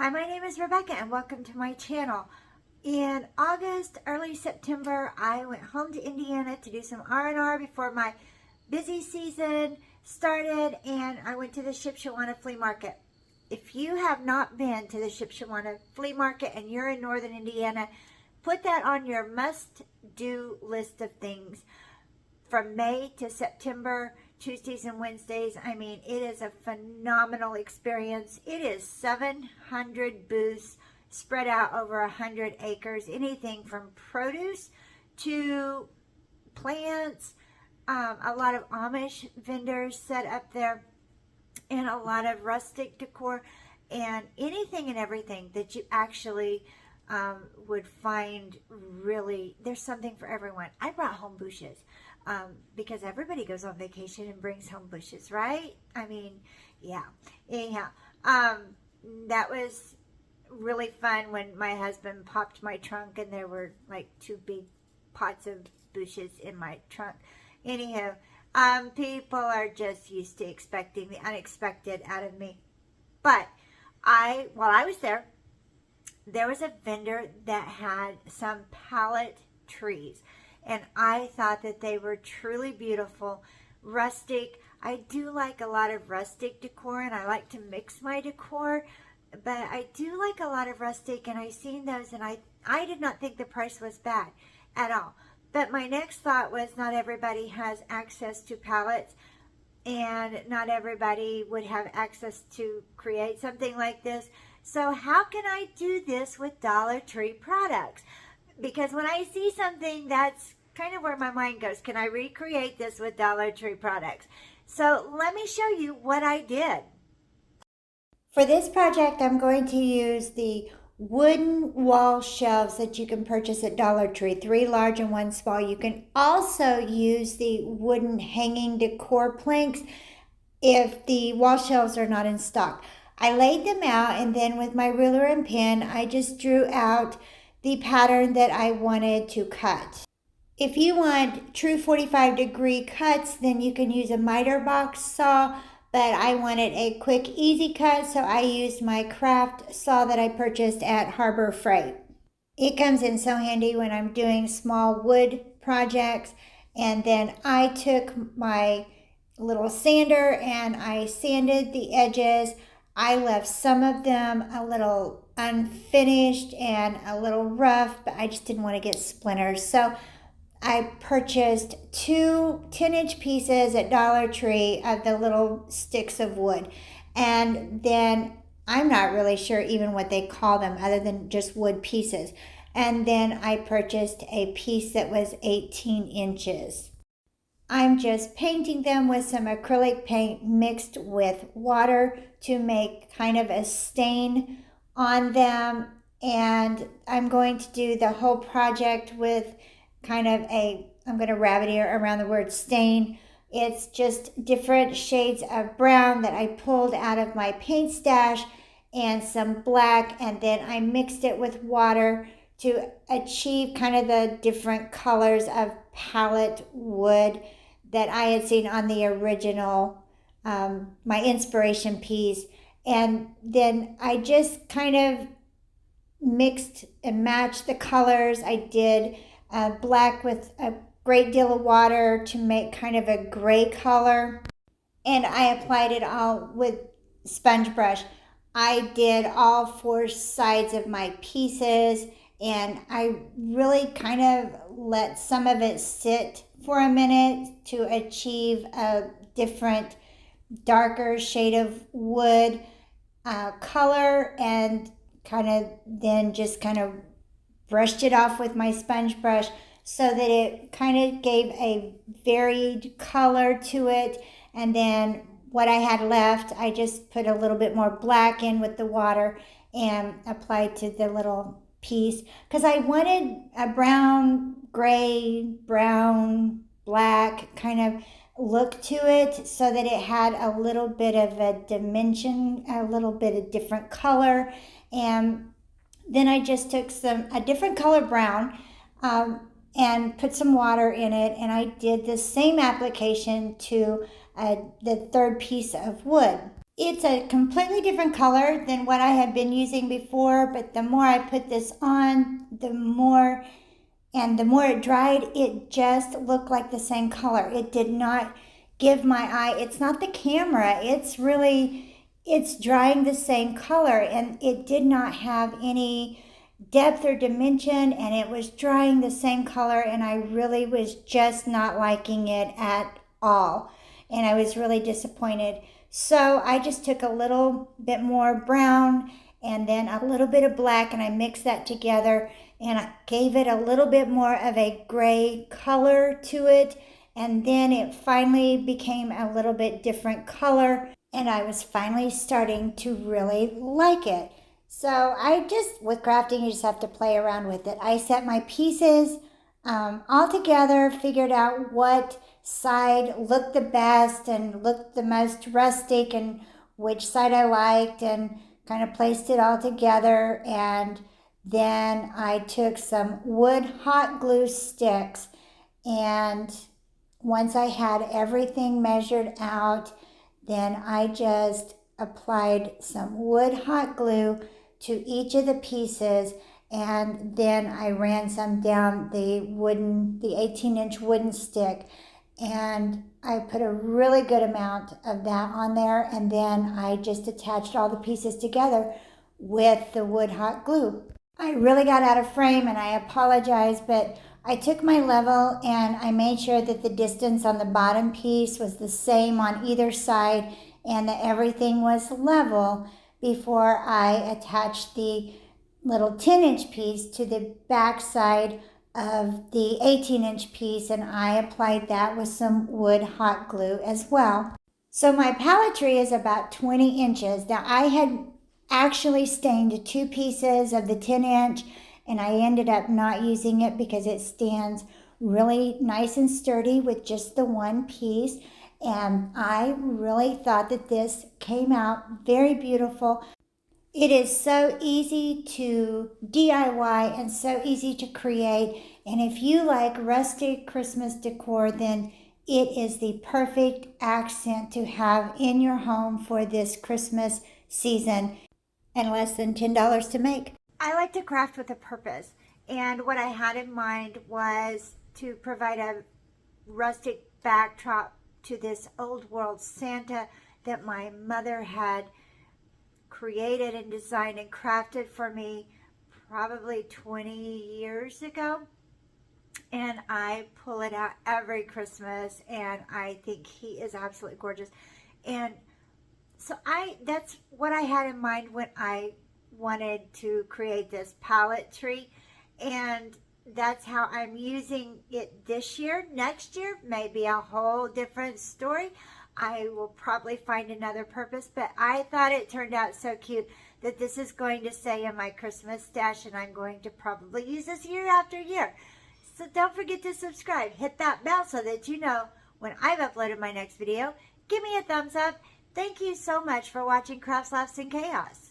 Hi, my name is Rebecca and welcome to my channel. In August, early September, I went home to Indiana to do some R&R before my busy season started, and I went to the Shipshewana flea market. If you have not been to the Shipshewana flea market and you're in northern Indiana, put that on your must-do list of things. From May to September, Tuesdays and Wednesdays, I mean, it is a phenomenal experience. It is 700 booths spread out over 100 acres, anything from produce to plants, a lot of Amish vendors set up there, and a lot of rustic decor, and anything and everything that you actually would find. Really, there's something for everyone. I brought home bushes. Because everybody goes on vacation and brings home bushes, right? I mean, yeah. Anyhow, that was really fun when my husband popped my trunk and there were like 2 big pots of bushes in my trunk. Anyhow, people are just used to expecting the unexpected out of me. But while I was there was a vendor that had some pallet trees. And I thought that they were truly beautiful, rustic. I do like a lot of rustic decor, and I like to mix my decor, but I do like a lot of rustic, and I seen those, and I did not think the price was bad at all. But my next thought was not everybody has access to pallets, and not everybody would have access to create something like this. So how can I do this with Dollar Tree products? Because when I see something, that's kind of where my mind goes. Can I recreate this with Dollar Tree products? So let me show you what I did. For this project, I'm going to use the wooden wall shelves that you can purchase at Dollar Tree, 3 large and 1 small. You can also use the wooden hanging decor planks if the wall shelves are not in stock. I laid them out, and then with my ruler and pen, I just drew out the pattern that I wanted to cut. If you want true 45-degree cuts, then you can use a miter box saw, but I wanted a quick, easy cut, so I used my craft saw that I purchased at Harbor Freight. It comes in so handy when I'm doing small wood projects. And then I took my little sander and I sanded the edges. I left some of them a little unfinished and a little rough, but I just didn't want to get splinters. So I purchased 2 10-inch pieces at Dollar Tree of the little sticks of wood. And then I'm not really sure even what they call them other than just wood pieces. And then I purchased a piece that was 18 inches. I'm just painting them with some acrylic paint mixed with water to make kind of a stain on them. And I'm going to do the whole project with kind of I'm going to rabbit ear around the word stain. It's just different shades of brown that I pulled out of my paint stash and some black, and then I mixed it with water to achieve kind of the different colors of pallet wood that I had seen on the original, my inspiration piece. And then I just kind of mixed and matched the colors. I did black with a great deal of water to make kind of a gray color. And I applied it all with sponge brush. I did all 4 sides of my pieces, and I really kind of let some of it sit for a minute to achieve a different, darker shade of wood color, and then just kind of brushed it off with my sponge brush so that it kind of gave a varied color to it. And then what I had left, I just put a little bit more black in with the water and applied to the little piece, because I wanted a brown, gray, brown, black kind of look to it so that it had a little bit of a dimension, a little bit of different color. And then I just took a different color brown and put some water in it, and I did the same application to the 3rd piece of wood. It's a completely different color than what I had been using before, but the more I put this on, the more it dried, it just looked like the same color. It did not give my eye, it's not the camera, it's drying the same color, and it did not have any depth or dimension, and it was drying the same color, and I really was just not liking it at all, and I was really disappointed. So I just took a little bit more brown and then a little bit of black, and I mixed that together, and I gave it a little bit more of a gray color to it, and then it finally became a little bit different color, and I was finally starting to really like it. So with crafting, you just have to play around with it. I set my pieces all together, figured out what side looked the best and looked the most rustic and which side I liked, and kind of placed it all together. And then I took some wood hot glue sticks, and once I had everything measured out, then I just applied some wood hot glue to each of the pieces, and then I ran some down the 18-inch wooden stick, and I put a really good amount of that on there, and then I just attached all the pieces together with the wood hot glue. I really got out of frame, and I apologize, but I took my level and I made sure that the distance on the bottom piece was the same on either side, and that everything was level before I attached the little 10-inch piece to the back side of the 18-inch piece, and I applied that with some wood hot glue as well. So my pallet tree is about 20 inches. Now I had actually stained 2 pieces of the 10-inch, and I ended up not using it because it stands really nice and sturdy with just the one piece. And I really thought that this came out very beautiful. It is so easy to DIY and so easy to create. And if you like rustic Christmas decor, then it is the perfect accent to have in your home for this Christmas season, and less than $10 to make. I like to craft with a purpose, and what I had in mind was to provide a rustic backdrop to this old world Santa that my mother had created and designed and crafted for me probably 20 years ago. And I pull it out every Christmas, and I think he is absolutely gorgeous. And so that's what I had in mind when I wanted to create this pallet tree, and that's how I'm using it this year. Next year may be a whole different story. I will probably find another purpose, but I thought it turned out so cute that this is going to stay in my Christmas stash, and I'm going to probably use this year after year. So don't forget to subscribe. Hit that bell so that you know when I've uploaded my next video. Give me a thumbs up. Thank you so much for watching Crafts, Laughs, and Chaos.